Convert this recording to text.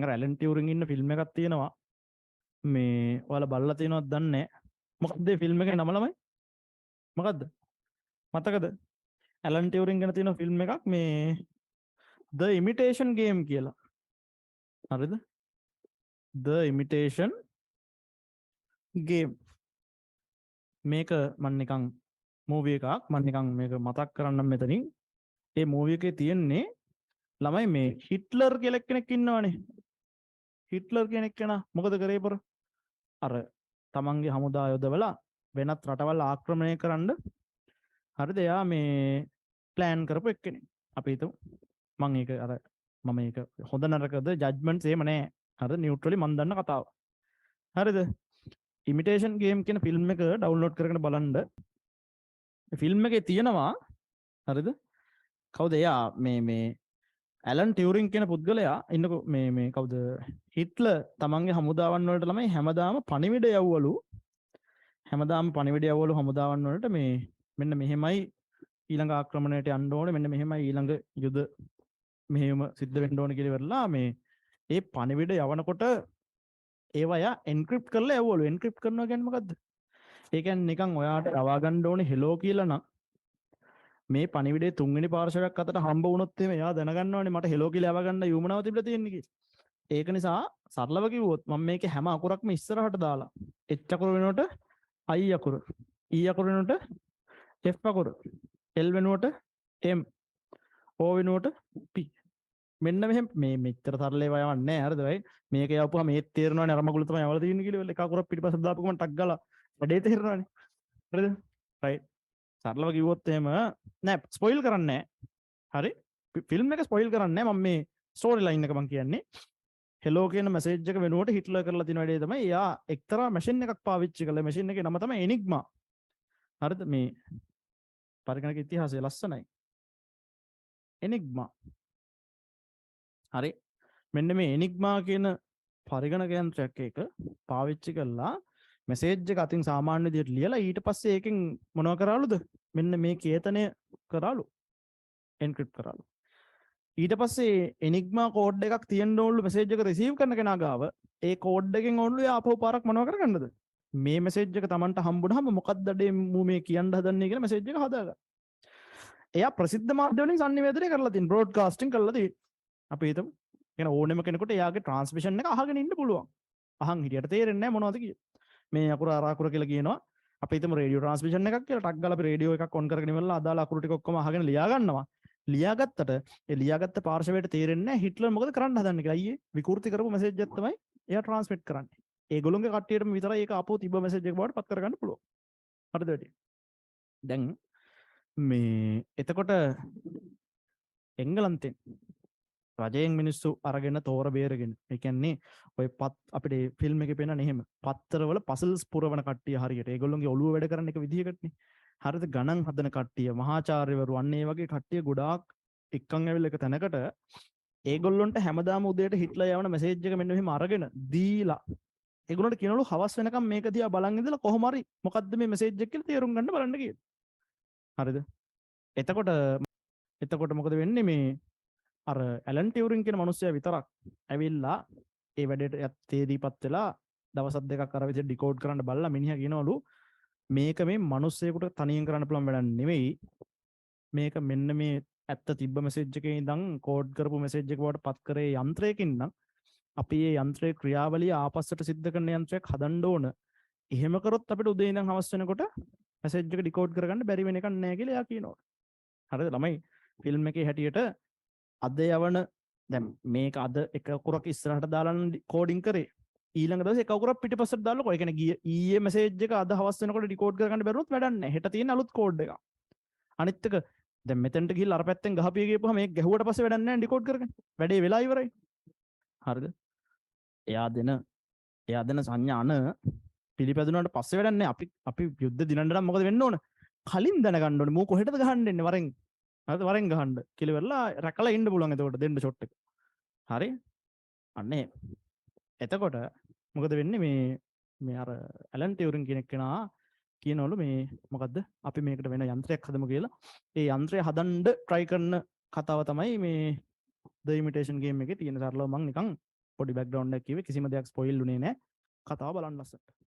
අර ඇලන් ටියුරින් ඉන්න ෆිල්ම් එකක් තියෙනවා. මේ ඔයාලා බලලා තියෙනවද දන්නේ නැහැ. මොකක්ද මේ ෆිල්ම් එකේ නම ළමයි? මොකද්ද? මතකද? ඇලන් ටියුරින් ගැන තියෙන ෆිල්ම් එකක් මේ The Imitation Game කියලා. හරිද? The Imitation Game. මේක මම නිකන් මූවි එකක් මම නිකන් මේක මතක් කරන්නම් මෙතනින්. ඒ මූවි එකේ තියෙන්නේ ළමයි මේ හිට්ලර් කියලා කෙනෙක් ඉන්නවනේ. හිට්ලර් කෙනෙක් කෙනා මොකද කරේ පොර? අර තමන්ගේ හමුදා යොදවලා වෙනත් රටවල් ආක්‍රමණය කරන්න හරිද? එයා මේ ප්ලෑන් කරපු එක්කෙනෙක්. අපි හිතමු මම ඒක අර මම ඒක හොඳ නරකද ජජ්මන්ට්ස් එහෙම නැහැ. හරිද? නියුට්‍රලි මම දන්න කතාව. හරිද? ඉමිටේෂන් ගේම් කියන ෆිල්ම් එක ඩවුන්ලෝඩ් කරගෙන බලන්න. ෆිල්ම් එකේ තියෙනවා හරිද? කවුද එයා මේ ඇලන් ටියුරින් කියන පුද්ගලයා ඉන්නකො මේ කවුද හිට්ලර් තමන්ගේ හමුදාවන් වලට ළමයි හැමදාම පණිවිඩ යවවලු. හැමදාම පණිවිඩ යවවලු හමුදාවන් වලට මේ මෙන්න මෙහෙමයි ඊළඟ ආක්‍රමණයට යන්න ඕනේ, මෙන්න මෙහෙමයි ඊළඟ යුද මෙහෙම සිද්ධ වෙන්න ඕනේ කියලා ඉවරලා මේ ඒ පණිවිඩ යවනකොට ඒවා යා එන්ක්‍රිප්ට් කරලා යවවලු. එන්ක්‍රිප්ට් කරනවා කියන්නේ මොකද්ද? ඒ කියන්නේ නිකන් ඔයාට රවා ගන්න ඕනේ හෙලෝ කියලා නම් මේ පණිවිඩේ තුන්වෙනි පාර්ශවයක් අතට හම්බ වුණොත් එහෙම එයා දැනගන්නවානේ මට හෙලෝ කියලා යව ගන්න යුමනාව තිබිලා තියෙන්නේ කියලා. ඒක නිසා සරලව කිව්වොත් මම මේකේ හැම අකුරක්ම ඉස්සරහට දාලා H අකුර වෙනුවට I අකුර, E අකුර වෙනුවට F අකුර, L වෙනුවට M, O වෙනුවට P. මෙන්න මෙහෙම මේ මෙච්චර සරල ඒවා යවන්නේ නැහැ. හරිද? right? මේක යවපුවා මේත් තේරෙනවානේ අර මගුල තමයි යවලා තියෙන්නේ කියලා. එක අකුරක් පිටිපස්සට දාපු ගමන් ටක් ගාලා වැඩේ තේරෙනවානේ. හරිද? right. සරලව කිව්වොත් එහෙම නෑ ස්පොයිල් කරන්නේ නෑ. හරි? ෆිල්ම් එක ස්පොයිල් කරන්නේ නෑ. මම මේ ස්ටෝරි ලයින් එක මම කියන්නේ. හෙලෝ කියන මැසේජ් එක වෙනුවට හිට්ලර් කරලා තියෙන වැඩේ තමයි එයා එක්තරා මැෂින් එකක් පාවිච්චි කළා. මැෂින් එකේ නම තමයි එනිග්මා. හරිද? මේ පරිගණක ඉතිහාසයේ ලස්සනයි. එනිග්මා. හරි. මෙන්න මේ එනිග්මා කියන පරිගණක යන්ත්‍රයක් එක පාවිච්චි කළා මැසේජ් එක අතින් සාමාන්‍ය විදිහට ලියලා ඊට පස්සේ ඒකෙන් මොනව කරාලුද? මෙන්න මේ කේතනය කරාලු. එන්ක්‍රිප්ට් කරාලු. ඊට පස්සේ එනිග්මා කෝඩ් එකක් තියෙන්න ඕනලු මැසේජ් එක රිසීව් කරන කෙනා ගාව. ඒ කෝඩ් එකෙන් ඕනලු ආපහු පාරක් මොනව කරගන්නද? මේ මැසේජ් එක Tamanට හම්බුනහම මොකක්ද මූ මේ කියන්න හදන්නේ කියලා මැසේජ් එක හදාගන්න. එයා ප්‍රසිද්ධ මාධ්‍ය වලින් sannivedanaya කරලා තියෙන බ්‍රෝඩ්කාස්ටිං කරලා තියෙන. අපි හිතමු කියන ඕනෙම කෙනෙකුට එයාගේ ට්‍රාන්ස්මිෂන් එක අහගෙන ඉන්න පුළුවන්. අහන් හිටියට තේරෙන්නේ නැහැ මොනවද කියන්නේ. මේ අකුර අර අකුර කියලා කියනවා. අපි හිතමු රේඩියෝ ට්‍රාන්ස්මිෂන් එකක් කියලා ටක් ගාලා අපි රේඩියෝ එකක් ඔන් කරගෙන ඉවරලා අදාළ අකුරු ටික ඔක්කොම අහගෙන ලියා ගන්නවා. ලියාගත්තට ඒ ලියාගත්ත පාර්ශවයට තේරෙන්නේ නැහැ හිට්ලර් මොකද කරන්න හදන්නේ කියලා. අයියේ විකෘති කරපු මැසේජ් එක තමයි එයා ට්‍රාන්ස්මිට් කරන්නේ. ඒගොල්ලෝගේ කට්ටියටම විතරයි ඒක ආපහු තිබ්බ මැසේජ් එක බවට පත් කරගන්න පුළුවන්. හරිද වැඩි? දැන් මේ එතකොට එංගලන්තෙන් රජයෙන් මිනිස්සු අරගෙන තෝර බේරගෙන ඒ කියන්නේ ඔය පත් අපිට ෆිල්ම් එකේ පේනනේ එහෙම පත්තරවල පසල්ස් පුරවන කට්ටිය හරියට ඒගොල්ලෝගේ ඔළුව වැඩ කරන එක විදිහකටනේ. හරිද? ගණන් හදන කට්ටිය මහාචාර්යවරු අන්න ඒ වගේ කට්ටිය ගොඩාක් එක්කන් ඇවිල්ලා එක තැනකට ඒගොල්ලොන්ට හැමදාම උදේට හිට්ලර් යවන මැසේජ් එක මෙන්න මෙහෙම අරගෙන දීලා ඒගොල්ලන්ට කියනවලු හවස් වෙනකම් මේක දිහා බලන් ඉඳලා කොහොම හරි මොකද්ද මේ මැසේජ් එක කියලා තේරුම් ගන්න බලන්න කියලා. හරිද? එතකොට මොකද වෙන්නේ? මේ අර ඇලන් ටියුරින් කියන මිනිස්සයා විතරක් ඇවිල්ලා ඒ වැඩේට තේදීපත් වෙලා දවස් දෙකක් අර විදිහට ඩිකෝඩ් කරන්න බලලා මිනිහා කියනවලු මේක මේ මිනිස්සෙකුට තනියෙන් කරන්න පුළුවන් වැඩක් නෙවෙයි. මේක මෙන්න මේ ඇත්ත තිබ්බ මැසේජ් එකේ ඉඳන් කෝඩ් කරපු මැසේජ් එක බවට පත් කරේ යන්ත්‍රයකින් නම් අපි මේ යන්ත්‍රයේ ක්‍රියාවලිය ආපස්සට සිද්ධ කරන යන්ත්‍රයක් හදන්න ඕන. එහෙම කරොත් අපිට උදේ ඉඳන් හවස් වෙනකොට මැසේජ් එක ඩිකෝඩ් කරගන්න බැරි වෙන එකක් නෑ කියලා එයා කියනවා. හරිද ළමයි? ෆිල්ම් එකේ හැටියට අද යවන දැන් මේක අද එක අකුරක් ඉස්සරහට දාලා කෝඩින් කරේ ඊළඟ දවසේ එක අකුරක් පිටිපස්සට දාලා කොයි කියන්නේ ඊයේ මැසේජ් එක අද හවස් වෙනකොට ඩිකෝඩ් කරගන්න බැරුණොත් වැඩක් නැහැ. හෙට තියෙන අලුත් කෝඩ් එක. අනිත් එක දැන් මෙතෙන්ට ගිහිල්ලා අර පැත්තෙන් ගහපිය ගියපුවා මේක ගැහුවට පස්සේ වැඩක් නැහැ ඩිකෝඩ් කරගන්න. වැඩේ වෙලා ඉවරයි. හරිද? එයා දෙන සංඥාන පිළිපැදුනාට පස්සේ වැඩක් නැහැ. අපි යුද්ධ දිනන්න නම් මොකද වෙන්න ඕන? කලින් දැනගන්න ඕනේ මූ කොහෙටද ගහන්න එන්නේ වරෙන්. හරිද? වරෙන් ගහන්න කියලා වෙරලා රැකලා ඉන්න පුළුවන් එතකොට දෙන්න ෂොට් එක. හරි? අන්නේ එතකොට මොකද වෙන්නේ මේ අර ඇලන් ටියුරින් කියන කෙනා කියනවලු මේ මොකද්ද අපි මේකට වෙන යන්ත්‍රයක් හදමු කියලා. ඒ යන්ත්‍රය හදන්න try කරන කතාව තමයි මේ The Imitation Game එකේ තියෙන. සරලව මම නිකන් පොඩි බෑග්ග්‍රවුන්ඩ් එකක් කිව්වේ කිසිම දෙයක් ස්පොයිල් උනේ නැහැ. කතාව බලන්න ලස්සට.